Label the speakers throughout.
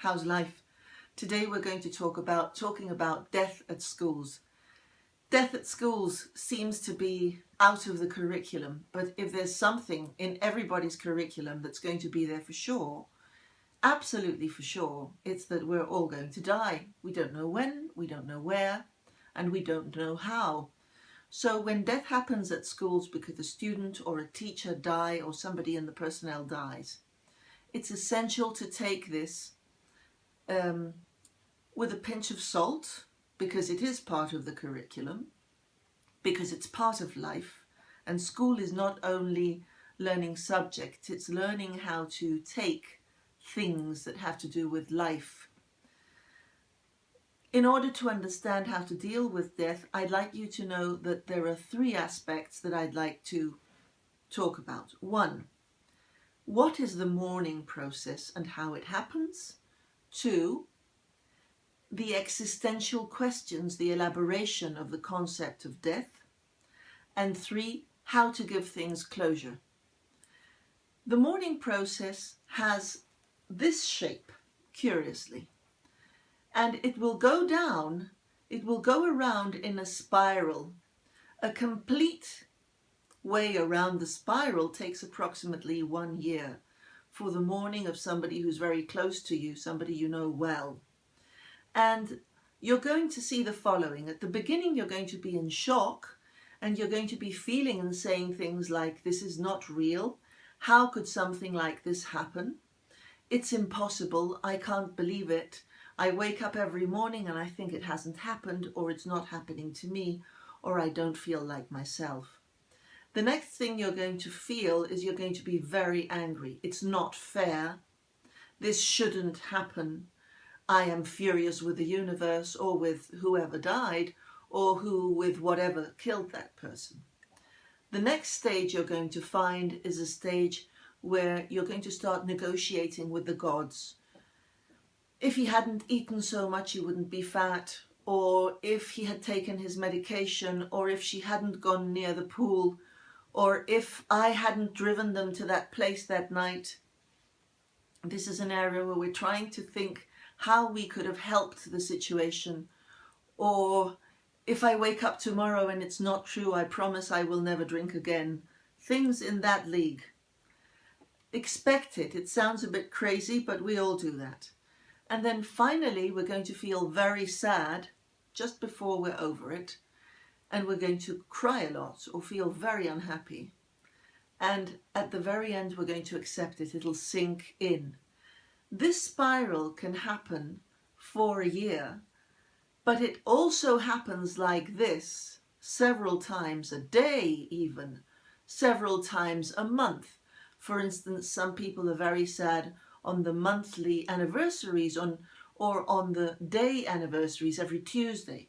Speaker 1: How's life? Today we're going to talking about death at schools. Death at schools seems to be out of the curriculum, but if there's something in everybody's curriculum that's going to be there for sure, absolutely for sure, it's that we're all going to die. We don't know when, we don't know where, and we don't know how. So when death happens at schools because a student or a teacher die or somebody in the personnel dies, it's essential to take this with a pinch of salt, because it is part of the curriculum, because it's part of life, and school is not only learning subjects, it's learning how to take things that have to do with life. In order to understand how to deal with death, I'd like you to know that there are three aspects that I'd like to talk about. One, what is the mourning process and how it happens? Two, the existential questions, the elaboration of the concept of death. And three, how to give things closure. The mourning process has this shape, curiously, and it will go down, it will go around in a spiral. A complete way around the spiral takes approximately 1 year for the mourning of somebody who's very close to you, somebody you know well. And you're going to see the following. At the beginning, you're going to be in shock, and you're going to be feeling and saying things like, this is not real. How could something like this happen? It's impossible. I can't believe it. I wake up every morning and I think it hasn't happened, or it's not happening to me, or I don't feel like myself. The next thing you're going to feel is you're going to be very angry. It's not fair. This shouldn't happen. I am furious with the universe, or with whoever died, or with whatever killed that person. The next stage you're going to find is a stage where you're going to start negotiating with the gods. If he hadn't eaten so much, he wouldn't be fat, or if he had taken his medication, or if she hadn't gone near the pool, or if I hadn't driven them to that place that night. This is an area where we're trying to think how we could have helped the situation. Or if I wake up tomorrow and it's not true, I promise I will never drink again. Things in that league. Expect it. It sounds a bit crazy, but we all do that. And then finally, we're going to feel very sad just before we're over it. And we're going to cry a lot or feel very unhappy. And at the very end, we're going to accept it. It'll sink in. This spiral can happen for a year, but it also happens like this several times a day, even several times a month. For instance, some people are very sad on the monthly anniversaries or on the day anniversaries every Tuesday,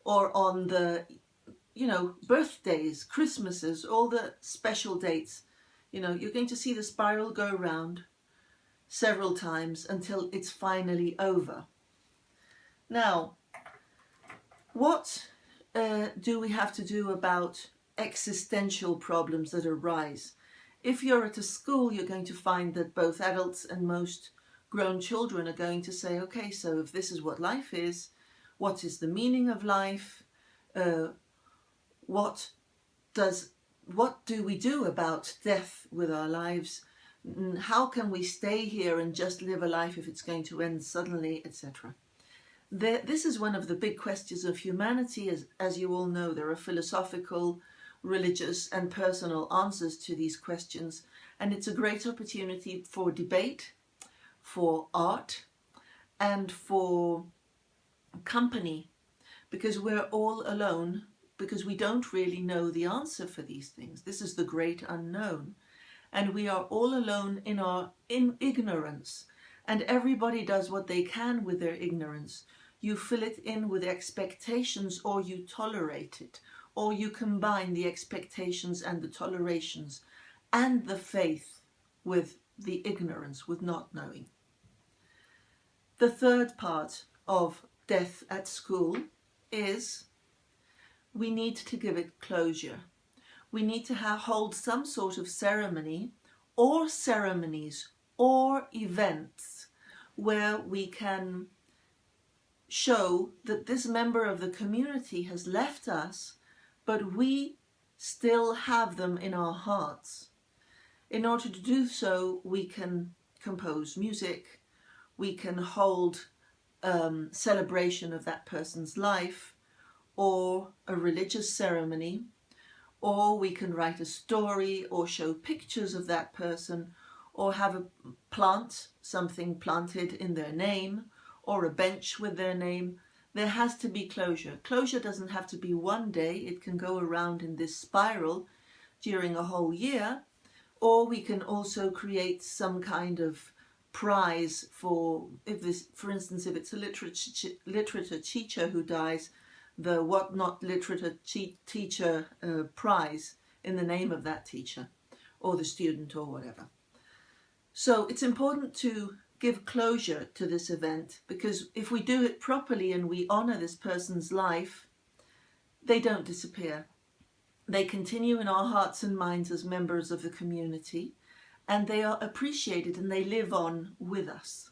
Speaker 1: or on the birthdays, Christmases, all the special dates. You're going to see the spiral go around several times until it's finally over. Now, what do we have to do about existential problems that arise? If you're at a school, you're going to find that both adults and most grown children are going to say, okay, so if this is what life is, what is the meaning of life? What do we do about death with our lives? How can we stay here and just live a life if it's going to end suddenly, etc.? This is one of the big questions of humanity. As you all know, there are philosophical, religious and personal answers to these questions, and it's a great opportunity for debate, for art, and for company, because we're all alone, because we don't really know the answer for these things. This is the great unknown, and we are all alone in ignorance, and everybody does what they can with their ignorance. You fill it in with expectations, or you tolerate it, or you combine the expectations and the tolerations and the faith with the ignorance, with not knowing. The third part of death at school is we need to give it closure. We need to hold some sort of ceremony or ceremonies or events where we can show that this member of the community has left us, but we still have them in our hearts. In order to do so, we can compose music, we can hold celebration of that person's life, or a religious ceremony, or we can write a story or show pictures of that person, or have a plant, something planted in their name, or a bench with their name. There has to be closure. Closure doesn't have to be one day. It can go around in this spiral during a whole year, or we can also create some kind of prize for, for instance, if it's a literature teacher who dies, the What Not Literature Teacher prize in the name of that teacher or the student or whatever. So it's important to give closure to this event, because if we do it properly and we honour this person's life, they don't disappear. They continue in our hearts and minds as members of the community, and they are appreciated and they live on with us.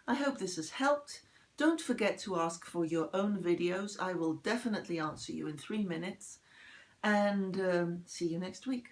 Speaker 1: I hope this has helped. Don't forget to ask for your own videos. I will definitely answer you in 3 minutes, and see you next week.